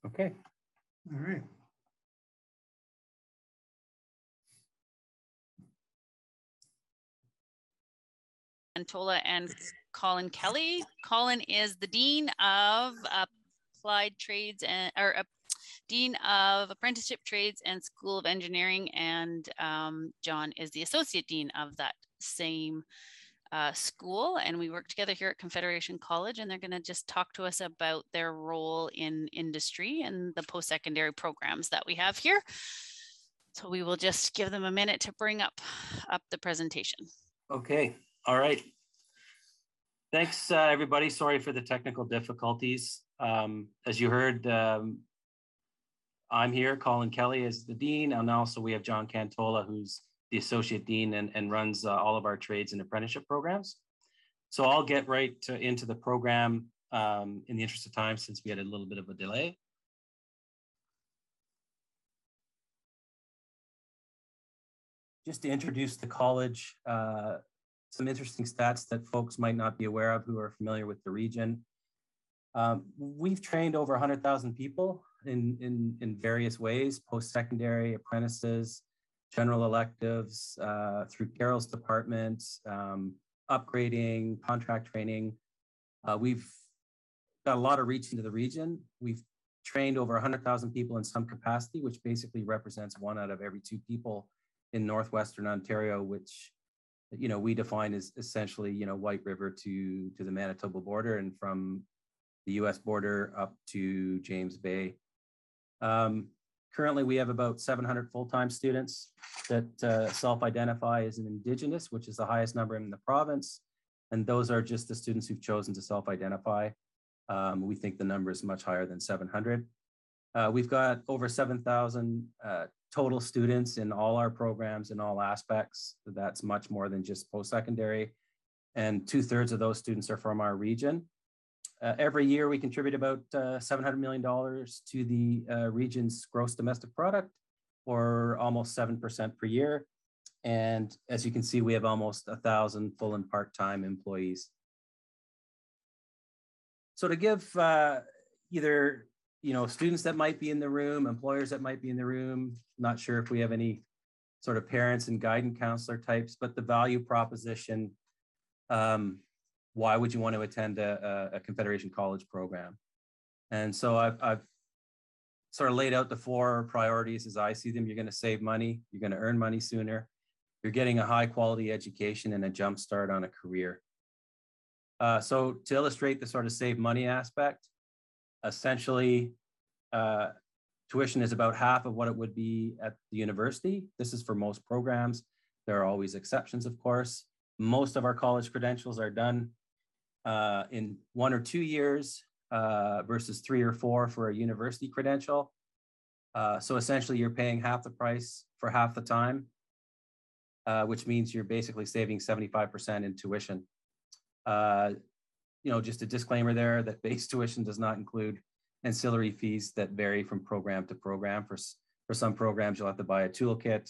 Okay. All right. Kantola and Colin Kelly. Colin is the Dean of Applied Trades Dean of Apprenticeship Trades and School of Engineering, and John is the Associate Dean of that same school, and we work together here at Confederation College, and they're going to just talk to us about their role in industry and the post-secondary programs that we have here. So we will just give them a minute to bring up the presentation. Okay. All right. Thanks, everybody. Sorry for the technical difficulties. As you heard, I'm here. Colin Kelly is the Dean, and also we have John Kantola, who's the Associate Dean and runs all of our trades and apprenticeship programs. So I'll get right into the program in the interest of time, since we had a little bit of a delay. Just to introduce the college, some interesting stats that folks might not be aware of who are familiar with the region. We've trained over 100,000 people in various ways: post-secondary, apprentices, general electives, through Carol's department, upgrading, contract training. We've got a lot of reach into the region. We've trained over 100,000 people in some capacity, which basically represents 1 out of every 2 people in Northwestern Ontario, which, you know, we define as essentially, you know, White River to the Manitoba border, and from the US border up to James Bay. Currently, we have about 700 full-time students that self-identify as an Indigenous, which is the highest number in the province. And those are just the students who've chosen to self-identify. We think the number is much higher than 700. We've got over 7,000 total students in all our programs in all aspects. That's much more than just post-secondary. And 2/3 of those students are from our region. Every year, we contribute about $700 million to the region's gross domestic product, or almost 7% per year. And as you can see, we have almost 1,000 full and part-time employees. So to give either, you know, students that might be in the room, employers that might be in the room, not sure if we have any sort of parents and guidance counselor types, but the value proposition, why would you want to attend a Confederation College program? And so I've sort of laid out the 4 priorities as I see them. You're going to save money. You're going to earn money sooner. You're getting a high quality education and a jump start on a career. So to illustrate the sort of save money aspect, essentially, tuition is about half of what it would be at the university. This is for most programs. There are always exceptions, of course. Most of our college credentials are done in 1 or 2 years versus 3 or 4 for a university credential. So essentially, you're paying half the price for half the time, which means you're basically saving 75% in tuition. You know, just a disclaimer there that base tuition does not include ancillary fees that vary from program to program. For some programs, you'll have to buy a toolkit.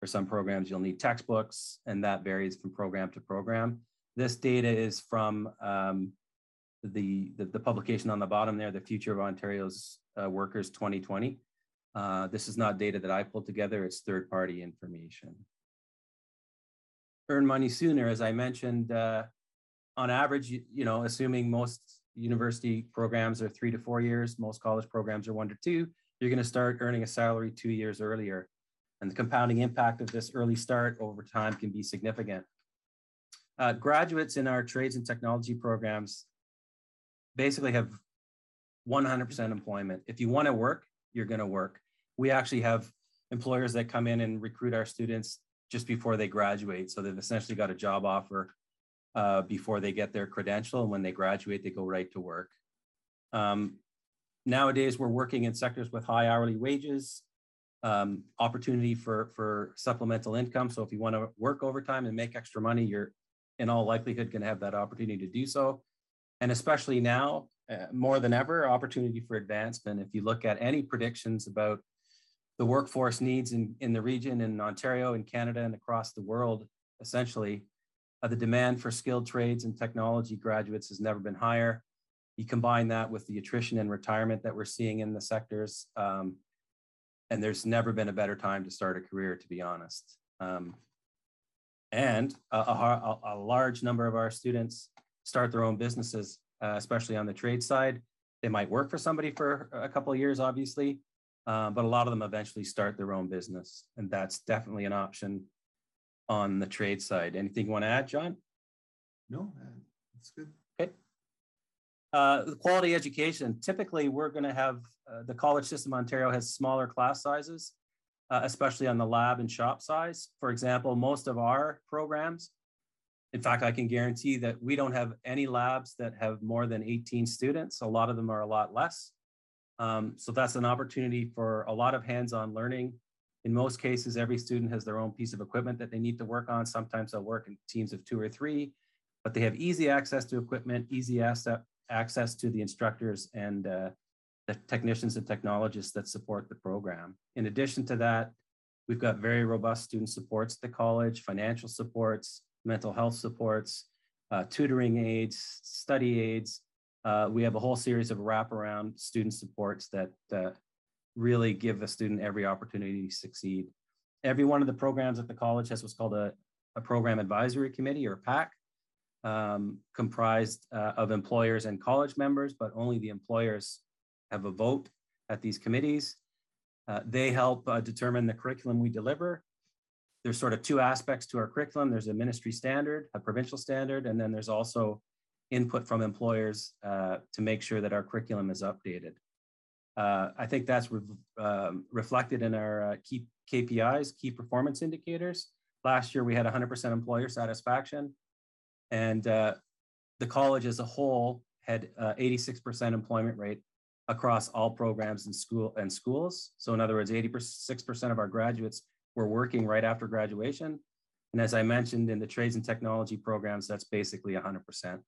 For some programs, you'll need textbooks, and that varies from program to program. This data is from the publication on the bottom there, the Future of Ontario's Workers 2020. This is not data that I pulled together, it's third-party information. Earn money sooner, as I mentioned, on average, you know, assuming most university programs are 3 to 4 years, most college programs are 1 to 2, you're gonna start earning a salary 2 years earlier. And the compounding impact of this early start over time can be significant. Graduates in our trades and technology programs basically have 100% employment. If you want to work, you're going to work. We actually have employers that come in and recruit our students just before they graduate. So they've essentially got a job offer before they get their credential. And when they graduate, they go right to work. Nowadays, we're working in sectors with high hourly wages, opportunity for supplemental income. So if you want to work overtime and make extra money, you're in all likelihood going to have that opportunity to do so. And especially now, more than ever, opportunity for advancement. If you look at any predictions about the workforce needs in the region, in Ontario, in Canada, and across the world, essentially, the demand for skilled trades and technology graduates has never been higher. You combine that with the attrition and retirement that we're seeing in the sectors, and there's never been a better time to start a career, to be honest. And a large number of our students start their own businesses, especially on the trade side. They might work for somebody for a couple of years, obviously, but a lot of them eventually start their own business. And that's definitely an option on the trade side. Anything you want to add, John? No, that's good. Okay. The quality education. Typically, we're going to have the college system in Ontario has smaller class sizes, especially on the lab and shop size. For example, most of our programs, in fact, I can guarantee that we don't have any labs that have more than 18 students. A lot of them are a lot less. So that's an opportunity for a lot of hands-on learning. In most cases, every student has their own piece of equipment that they need to work on. Sometimes they'll work in teams of 2 or 3, but they have easy access to equipment, easy access to the instructors and the technicians and technologists that support the program. In addition to that, we've got very robust student supports at the college, financial supports, mental health supports, tutoring aids, study aids. We have a whole series of wraparound student supports that really give a student every opportunity to succeed. Every one of the programs at the college has what's called a program advisory committee, or PAC, comprised of employers and college members, but only the employers have a vote at these committees. They help determine the curriculum we deliver. There's sort of 2 aspects to our curriculum. There's a ministry standard, a provincial standard, and then there's also input from employers to make sure that our curriculum is updated. I think that's reflected in our key KPIs, key performance indicators. Last year, we had 100% employer satisfaction, and the college as a whole had 86% employment rate across all programs in schools. So in other words, 86% of our graduates were working right after graduation. And as I mentioned, in the trades and technology programs, that's basically 100%.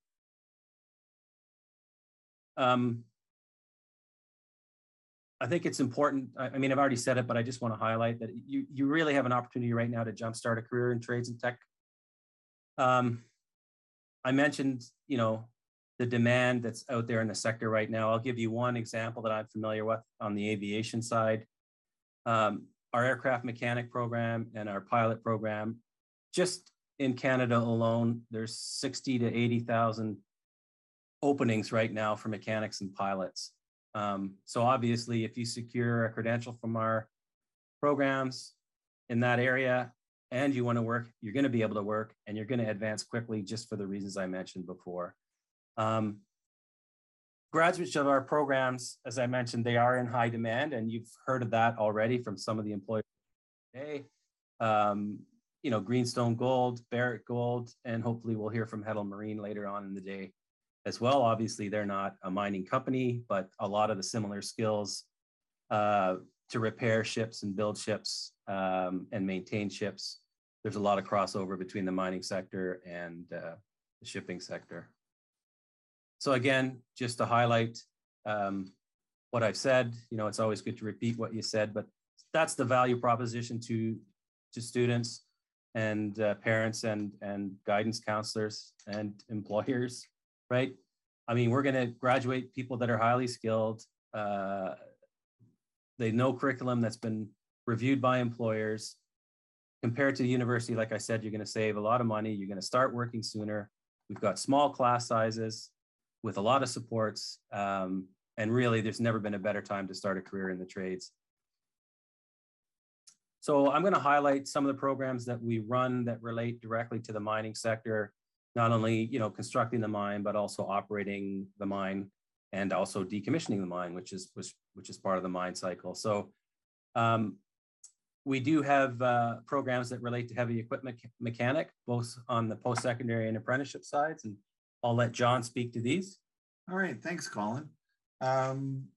I think it's important. I mean, I've already said it, but I just want to highlight that you really have an opportunity right now to jumpstart a career in trades and tech. I mentioned, the demand that's out there in the sector right now. I'll give you one example that I'm familiar with on the aviation side. Our aircraft mechanic program and our pilot program, just in Canada alone, there's 60 to 80,000 openings right now for mechanics and pilots. So obviously, if you secure a credential from our programs in that area and you want to work, you're going to be able to work and you're going to advance quickly just for the reasons I mentioned before. Graduates of our programs, as I mentioned, they are in high demand, and you've heard of that already from some of the employers today. Greenstone Gold, Barrett Gold, and hopefully we'll hear from Heddle Marine later on in the day as well. Obviously, they're not a mining company, but a lot of the similar skills to repair ships and build ships and maintain ships. There's a lot of crossover between the mining sector and the shipping sector. So again, just to highlight what I've said, it's always good to repeat what you said, but that's the value proposition to students and parents and guidance counselors and employers, right? I mean, we're going to graduate people that are highly skilled. They know curriculum that's been reviewed by employers. Compared to the university, like I said, you're going to save a lot of money. You're going to start working sooner. We've got small class sizes with a lot of supports. And really, there's never been a better time to start a career in the trades. So I'm going to highlight some of the programs that we run that relate directly to the mining sector, not only constructing the mine, but also operating the mine and also decommissioning the mine, which is part of the mine cycle. So we do have programs that relate to heavy equipment mechanic, both on the post-secondary and apprenticeship sides, and I'll let John speak to these. All right, thanks, Colin. On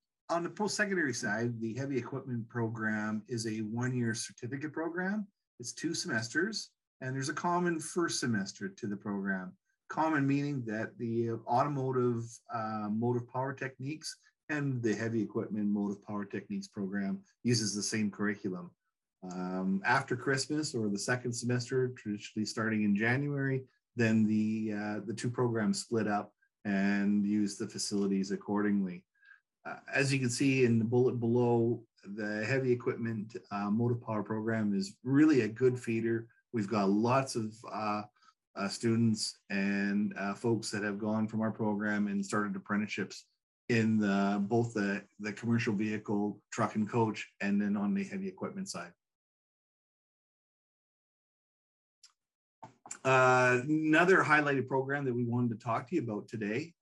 the post-secondary side, the heavy equipment program is a 1-year certificate program. It's 2 semesters, and there's a common first semester to the program. Common meaning that the automotive motive power techniques and the heavy equipment motive power techniques program uses the same curriculum. After Christmas or the second semester, traditionally starting in January, then the 2 programs split up, and use the facilities accordingly. As you can see in the bullet below, the heavy equipment motive power program is really a good feeder. We've got lots of students and folks that have gone from our program and started apprenticeships in both the commercial vehicle, truck and coach, and then on the heavy equipment side. Another highlighted program that we wanted to talk to you about today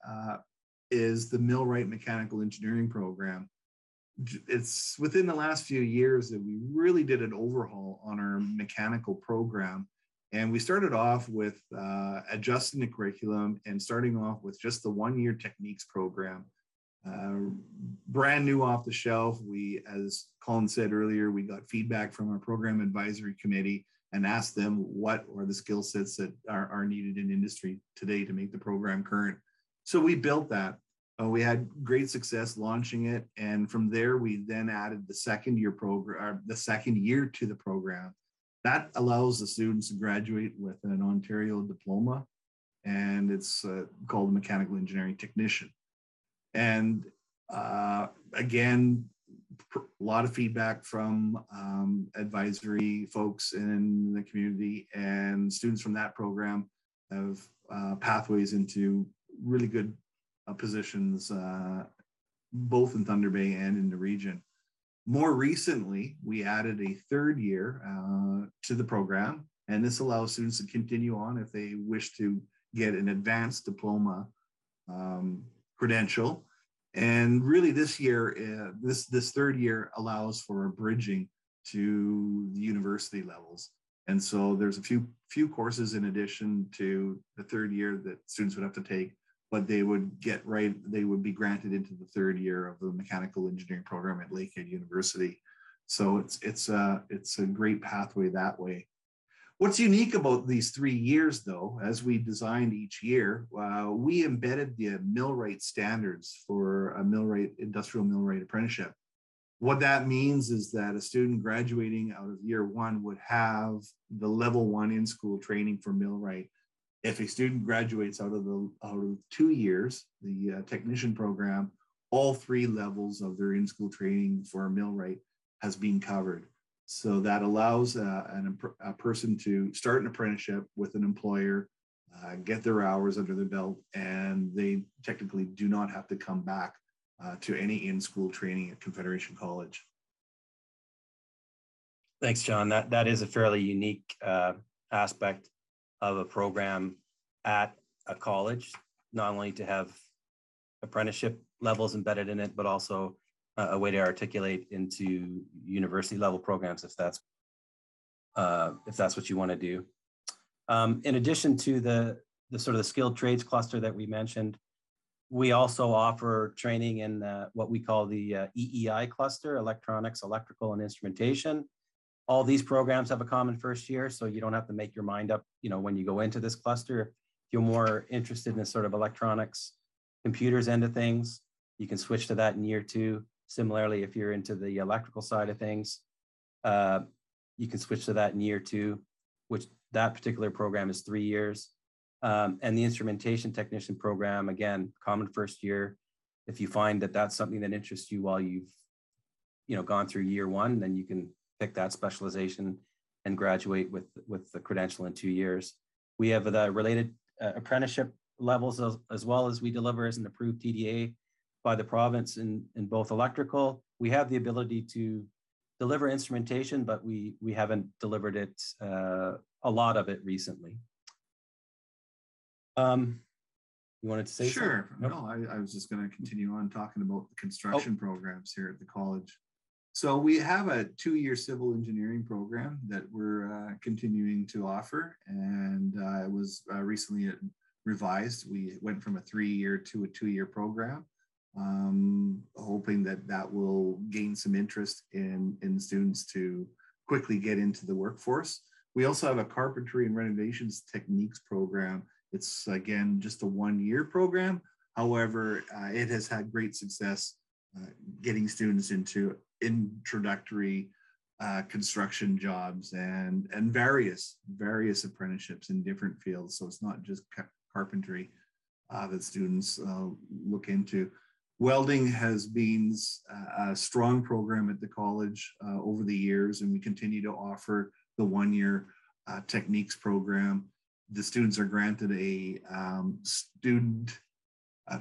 is the Millwright Mechanical Engineering Program. It's within the last few years that we really did an overhaul on our mechanical program. And we started off with adjusting the curriculum and starting off with just the one-year techniques program. Brand new off the shelf. We, as Colin said earlier, we got feedback from our program advisory committee and asked them what are the skill sets that are needed in industry today to make the program current. So we built that. We had great success launching it. And from there, we then added the second year program, the second year to the program. That allows the students to graduate with an Ontario diploma, and it's called a Mechanical Engineering Technician. And again, a lot of feedback from advisory folks in the community, and students from that program have pathways into really good positions, both in Thunder Bay and in the region. More recently, we added a third year to the program, and this allows students to continue on if they wish to get an advanced diploma credential. And really this year, this third year allows for a bridging to the university levels. And so there's a few courses in addition to the third year that students would have to take, but they would be granted into the third year of the mechanical engineering program at Lakehead University. So it's a great pathway that way. What's unique about these 3 years, though, as we designed each year, we embedded the millwright standards for a industrial millwright apprenticeship. What that means is that a student graduating out of year one would have the level 1 in-school training for millwright. If a student graduates out of 2 years, the technician program, all 3 levels of their in-school training for a millwright has been covered. So that allows a person to start an apprenticeship with an employer, get their hours under their belt, and they technically do not have to come back to any in-school training at Confederation College. Thanks, John. That is a fairly unique aspect of a program at a college, not only to have apprenticeship levels embedded in it, but also a way to articulate into university level programs if that's what you want to do. In addition to the sort of the skilled trades cluster that we mentioned, we also offer training in what we call the EEI cluster, electronics, electrical, and instrumentation. All these programs have a common first year, so you don't have to make your mind up, when you go into this cluster. If you're more interested in the sort of electronics, computers end of things, you can switch to that in year 2. Similarly, if you're into the electrical side of things, you can switch to that in year 2, which that particular program is 3 years. And the instrumentation technician program, again, common first year. If you find that that's something that interests you while you've gone through year 1, then you can pick that specialization and graduate with the credential in 2 years. We have the related apprenticeship levels as well as we deliver as an approved TDA by the province in both electrical. We have the ability to deliver instrumentation, but we haven't delivered it, a lot of it recently. You wanted to say Sure. something? No, I was just going to continue on talking about the construction programs here at the college. So we have a 2-year civil engineering program that we're continuing to offer, and it was recently revised. We went from a 3-year to a 2-year program, hoping that will gain some interest in students to quickly get into the workforce. We also have a carpentry and renovations techniques program. It's, again, just a 1-year program. However, it has had great success getting students into introductory construction jobs and various apprenticeships in different fields. So it's not just carpentry. that students look into. Welding has been a strong program at the college over the years, and we continue to offer the one-year techniques program. The students are granted a student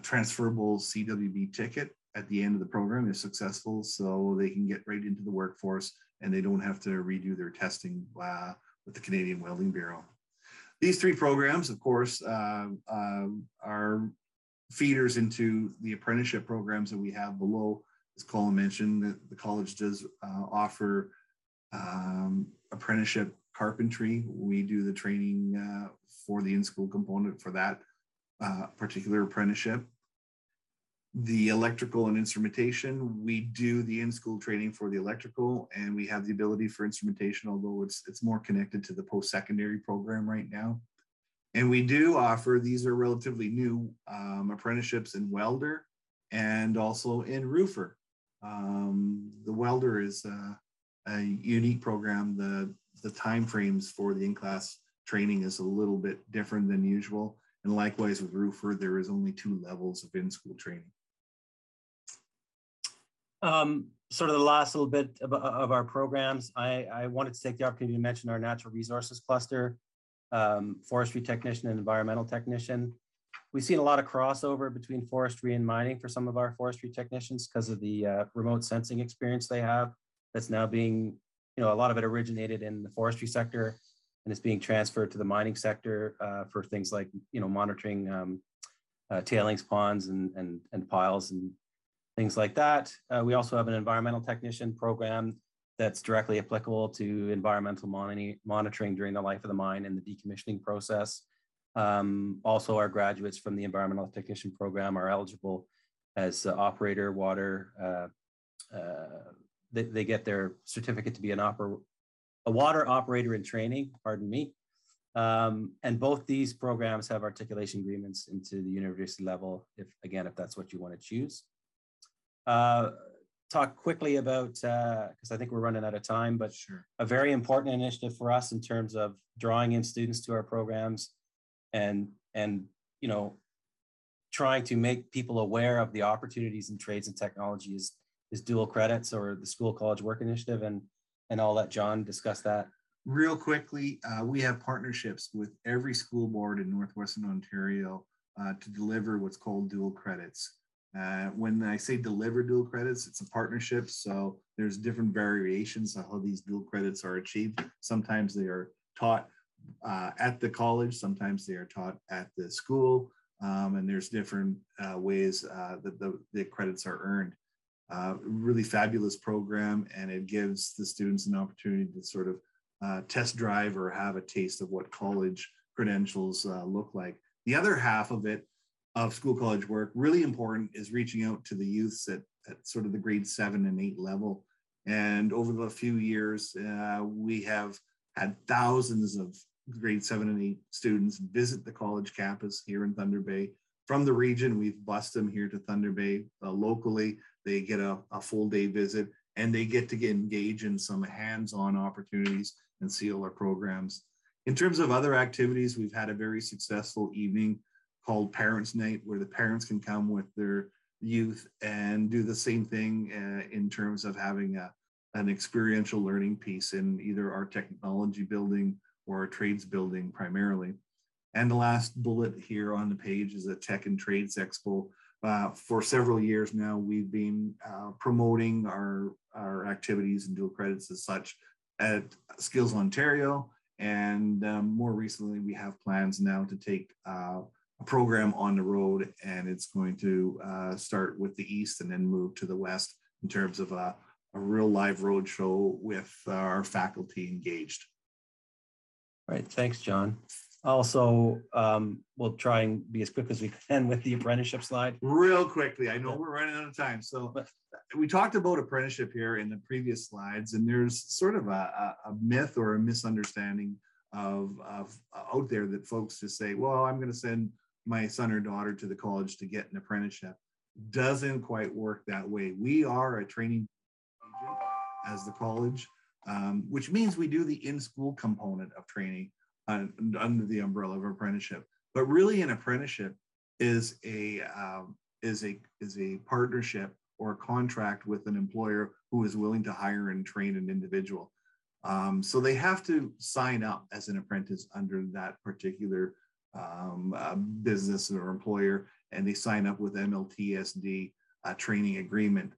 transferable CWB ticket at the end of the program if successful, so they can get right into the workforce and they don't have to redo their testing with the Canadian Welding Bureau. These three programs, of course, are feeders into the apprenticeship programs that we have below. As Colin mentioned, the college does offer apprenticeship carpentry. We do the training for the in-school component for that particular apprenticeship. The electrical and instrumentation, we do the in-school training for the electrical, and we have the ability for instrumentation, although it's more connected to the post-secondary program right now. And we do offer, these are relatively new, apprenticeships in welder and also in roofer. The welder is a unique program. The timeframes for the in-class training is a little bit different than usual. And likewise with roofer, there is only 2 levels of in-school training. Sort of the last little bit of our programs, I wanted to take the opportunity to mention our natural resources cluster, forestry technician and environmental technician. We've seen a lot of crossover between forestry and mining for some of our forestry technicians because of the remote sensing experience they have. That's now being, a lot of it originated in the forestry sector and it's being transferred to the mining sector for things like, monitoring tailings ponds and piles and things like that. We also have an environmental technician program that's directly applicable to environmental monitoring during the life of the mine and the decommissioning process. Also, our graduates from the environmental technician program are eligible as operator water. They get their certificate to be a water operator in training, pardon me. And both these programs have articulation agreements into the university level, if that's what you want to choose. Talk quickly about, because I think we're running out of time, but sure. A very important initiative for us in terms of drawing in students to our programs and trying to make people aware of the opportunities in trades and technology is dual credits, or the School College Work Initiative, and I'll let John discuss that. Real quickly, we have partnerships with every school board in Northwestern Ontario to deliver what's called dual credits. When I say deliver dual credits, it's a partnership. So there's different variations of how these dual credits are achieved. Sometimes they are taught at the college, sometimes they are taught at the school, and there's different ways that the credits are earned. Really fabulous program, and it gives the students an opportunity to sort of test drive or have a taste of what college credentials look like. The other half of it, of school college work, really important, is reaching out to the youths at sort of the grade 7 and 8 level. And over the few years, we have had thousands of grade 7 and 8 students visit the college campus here in Thunder Bay. From the region, we've bused them here to Thunder Bay. Locally, they get a full day visit, and they get to engage in some hands-on opportunities and see all our programs. In terms of other activities, we've had a very successful evening called Parents' Night, where the parents can come with their youth and do the same thing in terms of having an experiential learning piece in either our technology building or our trades building primarily. And the last bullet here on the page is a Tech and Trades Expo. For several years now, we've been promoting our activities and dual credits as such at Skills Ontario. And more recently, we have plans now to take a program on the road, and it's going to start with the East and then move to the West in terms of a real live road show with our faculty engaged. All right, thanks, John. Also, we'll try and be as quick as we can with the apprenticeship slide. Real quickly, I know we're running out of time. So we talked about apprenticeship here in the previous slides, and there's sort of a myth or a misunderstanding of out there that folks just say, well, I'm going to send my son or daughter to the college to get an apprenticeship. Doesn't quite work that way. We are a training agent as the college, which means we do the in-school component of training under the umbrella of apprenticeship. But really, an apprenticeship is a partnership or a contract with an employer who is willing to hire and train an individual. So they have to sign up as an apprentice under that particular business or employer, and they sign up with MLTSD training agreement.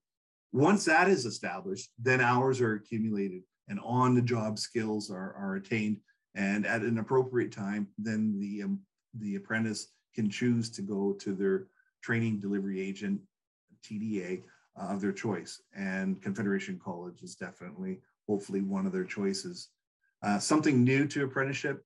Once that is established, then hours are accumulated and on-the-job skills are attained, and at an appropriate time, then the apprentice can choose to go to their training delivery agent, TDA, of their choice. And Confederation College is definitely, hopefully, one of their choices. Something new to apprenticeship,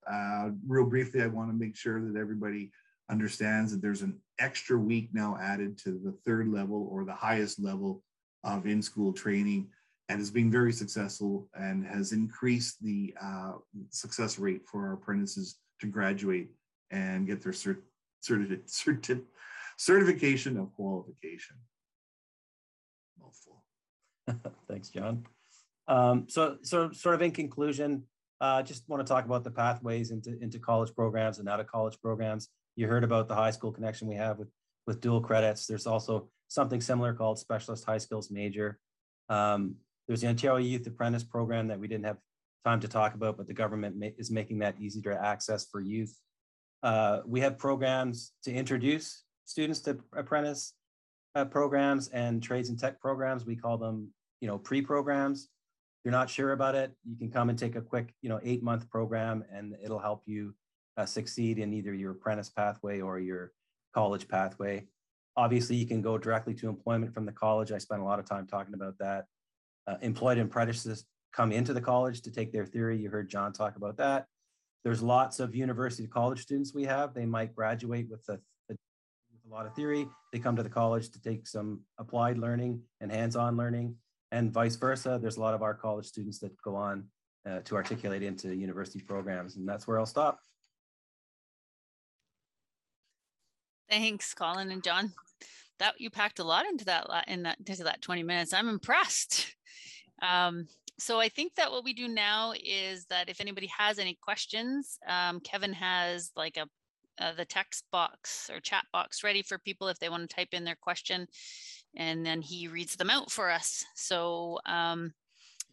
real briefly, I want to make sure that everybody understands that there's an extra week now added to the third level or the highest level of in-school training, and is being very successful and has increased the success rate for our apprentices to graduate and get their certification of qualification. Mouthful. Thanks, John. So sort of in conclusion, just want to talk about the pathways into college programs and out of college programs. You heard about the high school connection we have with dual credits. There's also something similar called Specialist High Skills Major. There's the Ontario Youth Apprentice Program that we didn't have time to talk about, but the government is making that easy to access for youth. We have programs to introduce students to apprentice programs and trades and tech programs. We call them, pre-programs. If you're not sure about it, you can come and take a quick, 8-month program, and it'll help you succeed in either your apprentice pathway or your college pathway. Obviously, you can go directly to employment from the college. I spent a lot of time talking about that. Employed apprentices come into the college to take their theory. You heard John talk about that. There's lots of university to college students we have. They might graduate with a lot of theory. They come to the college to take some applied learning and hands-on learning, and vice versa. There's a lot of our college students that go on to articulate into university programs, and that's where I'll stop. Thanks, Colin and John. That you packed a lot into that 20 minutes. I'm impressed. So I think that what we do now is that if anybody has any questions, Kevin has like the text box or chat box ready for people if they want to type in their question, and then he reads them out for us. So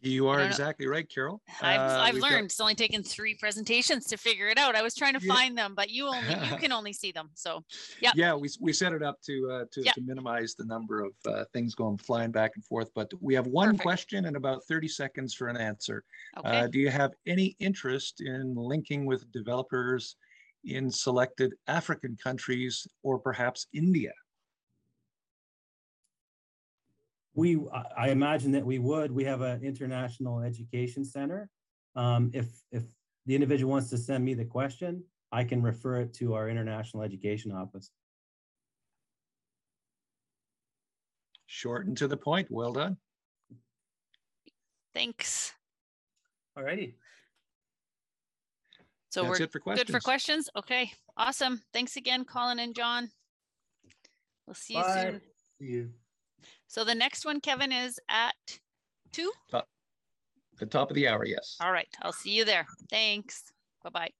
you are exactly right, Carol. I've learned it's only taken 3 presentations to figure it out. I was trying to find them, but you can only see them. So yeah, we set it up to minimize the number of things going flying back and forth. But we have one question and about 30 seconds for an answer. Okay. Do you have any interest in linking with developers in selected African countries or perhaps India? I imagine that we would. We have an international education center. If the individual wants to send me the question, I can refer it to our international education office. Short and to the point. Well done. Thanks. All righty. So that's it for questions. Good for questions. Okay, awesome. Thanks again, Colin and John. We'll see you soon. See you. So the next one, Kevin, is at 2? The top of the hour, yes. All right. I'll see you there. Thanks. Bye-bye.